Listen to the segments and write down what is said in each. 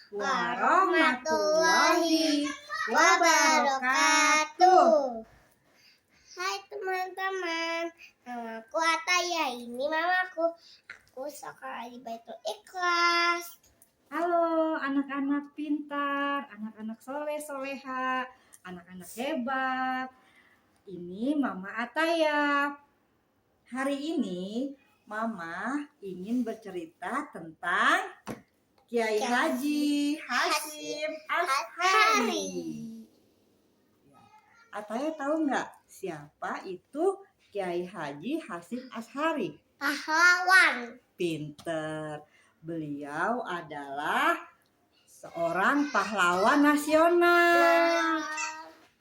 warahmatullahi wabarakatuh. Hai teman-teman, namaku Ataya, ini mamaku. Aku sekolah di Baitul Ikhlas. Halo anak-anak pintar, anak-anak soleh-soleha, anak-anak hebat. Ini Mama Ataya. Hari ini Mama ingin bercerita tentang Kiai Haji Hasyim Asy'ari. Ataya tahu nggak siapa itu Kiai Haji Hasyim Asy'ari? Pahlawan. Pinter. Beliau adalah seorang pahlawan nasional.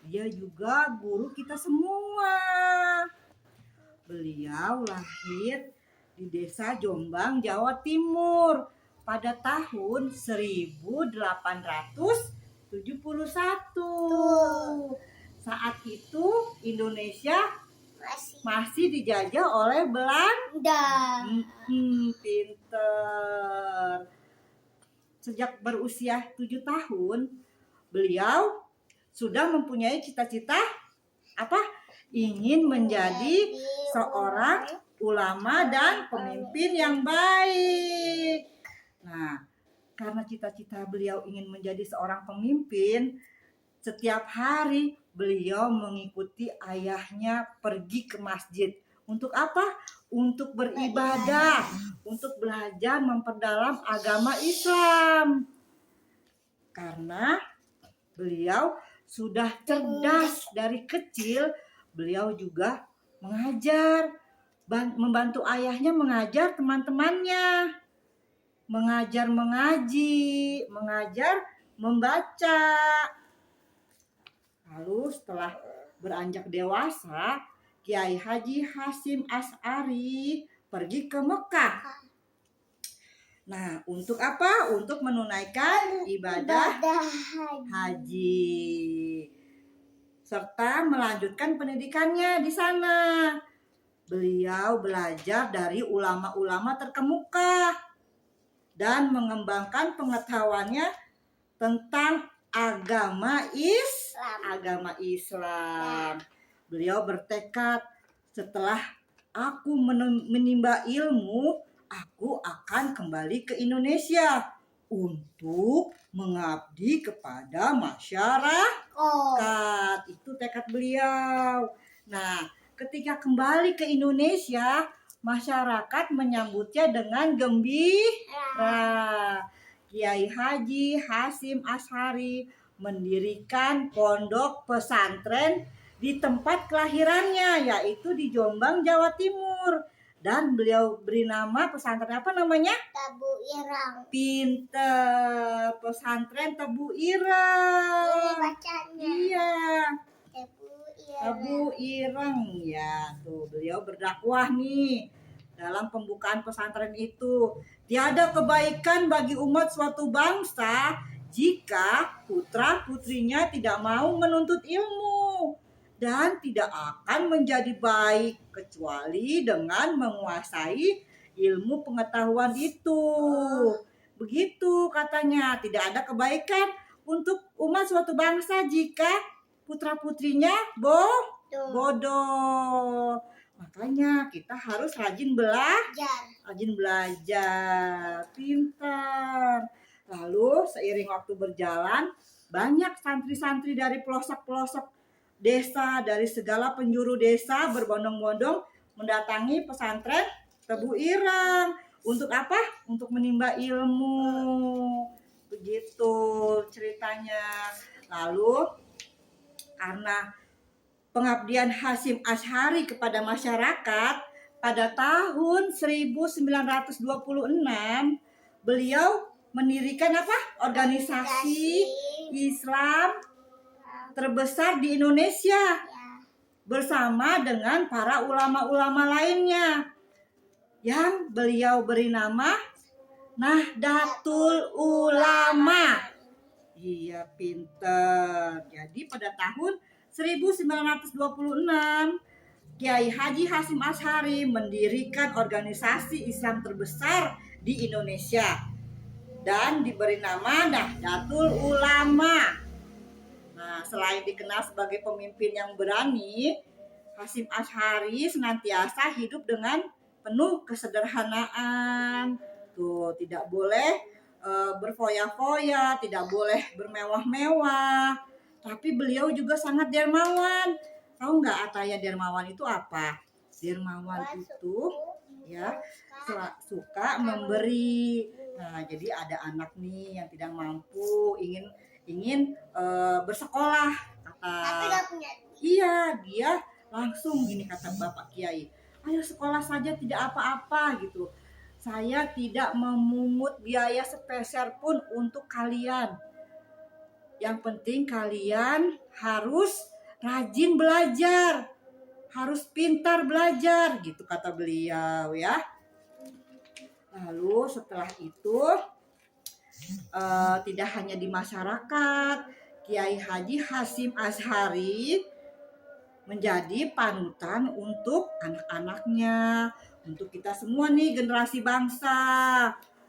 Dia juga guru kita semua. Beliau lahir di Desa Jombang, Jawa Timur pada tahun 1871. Saat itu Indonesia masih dijajah oleh Belanda. Pinter. Sejak berusia 7 tahun, beliau sudah mempunyai cita-cita ingin menjadi seorang ulama dan pemimpin yang baik. Nah, karena cita-cita beliau ingin menjadi seorang pemimpin, setiap hari beliau mengikuti ayahnya pergi ke masjid. Untuk apa? Untuk beribadah, untuk belajar memperdalam agama Islam. Karena beliau sudah cerdas dari kecil, beliau juga mengajar, membantu ayahnya mengajar teman-temannya, mengajar mengaji, mengajar membaca. Lalu setelah beranjak dewasa, Kiai Haji Hasyim Asy'ari pergi ke Mekah. Nah, untuk apa? Untuk menunaikan ibadah haji serta melanjutkan pendidikannya di sana. Beliau belajar dari ulama-ulama terkemuka dan mengembangkan pengetahuannya tentang agama Islam. Beliau bertekad, setelah aku menimba ilmu, aku akan kembali ke Indonesia untuk mengabdi kepada masyarakat. Itu tekad beliau. Nah, ketika kembali ke Indonesia, masyarakat menyambutnya dengan gembira. Kiai Haji Hasyim Asy'ari mendirikan pondok pesantren di tempat kelahirannya, yaitu di Jombang, Jawa Timur. Dan beliau beri nama pesantren apa namanya? Tebu Ireng. Pinter. Pesantren Tebu Ireng. Ini bacanya. Iya. Tebu Tebu Ireng. Ya, tuh beliau berdakwah nih dalam pembukaan pesantren itu. Tiada kebaikan bagi umat suatu bangsa jika putra-putrinya tidak mau menuntut ilmu, dan tidak akan menjadi baik kecuali dengan menguasai ilmu pengetahuan itu. Begitu katanya, tidak ada kebaikan untuk umat suatu bangsa jika putra-putrinya bodoh. Makanya kita harus rajin belajar, pintar. Lalu seiring waktu berjalan, banyak santri-santri dari pelosok-pelosok desa, dari segala penjuru desa berbondong-bondong mendatangi pesantren Tebu Ireng. Untuk apa? Untuk menimba ilmu. Begitu ceritanya. Lalu karena pengabdian Hasyim Asy'ari kepada masyarakat, pada tahun 1926 beliau mendirikan organisasi Islam terbesar di Indonesia bersama dengan para ulama-ulama lainnya yang beliau beri nama Nahdlatul Ulama. Iya, pinter. Jadi pada tahun 1926 Kiai Haji Hasyim Asy'ari mendirikan organisasi Islam terbesar di Indonesia dan diberi nama Nahdlatul Ulama. Nah, selain dikenal sebagai pemimpin yang berani, Hasyim Asy'ari senantiasa hidup dengan penuh kesederhanaan. Tuh, tidak boleh berfoya-foya, tidak boleh bermewah-mewah. Tapi beliau juga sangat dermawan. Tahu nggak artinya dermawan itu apa? Dermawan itu ya suka memberi. Nah, jadi ada anak nih yang tidak mampu, ingin bersekolah, kata. Tapi gak punya. Iya, dia langsung gini kata Bapak Kiai, ayo sekolah saja tidak apa-apa gitu. Saya tidak memungut biaya sepeser pun untuk kalian. Yang penting kalian harus rajin belajar, harus pintar belajar gitu kata beliau ya. Lalu setelah itu tidak hanya di masyarakat, Kiai Haji Hasyim Asy'ari menjadi panutan untuk anak-anaknya, untuk kita semua nih generasi bangsa.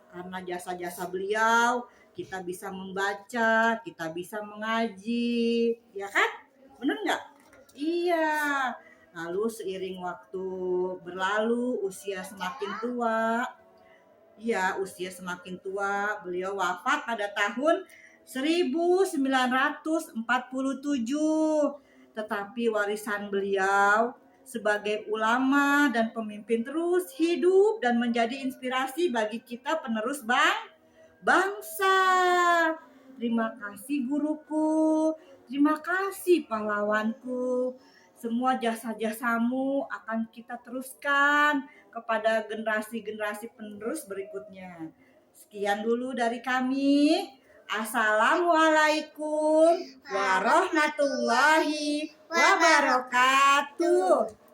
Karena jasa-jasa beliau, kita bisa membaca, kita bisa mengaji, ya kan? Bener nggak? Iya. Lalu seiring waktu berlalu, usia semakin tua. Iya, usia semakin tua, beliau wafat pada tahun 1947. Tetapi warisan beliau sebagai ulama dan pemimpin terus hidup dan menjadi inspirasi bagi kita penerus bangsa. Terima kasih guruku, terima kasih pahlawanku. Semua jasa-jasamu akan kita teruskan kepada generasi-generasi penerus berikutnya. Sekian dulu dari kami. Assalamualaikum warahmatullahi wabarakatuh.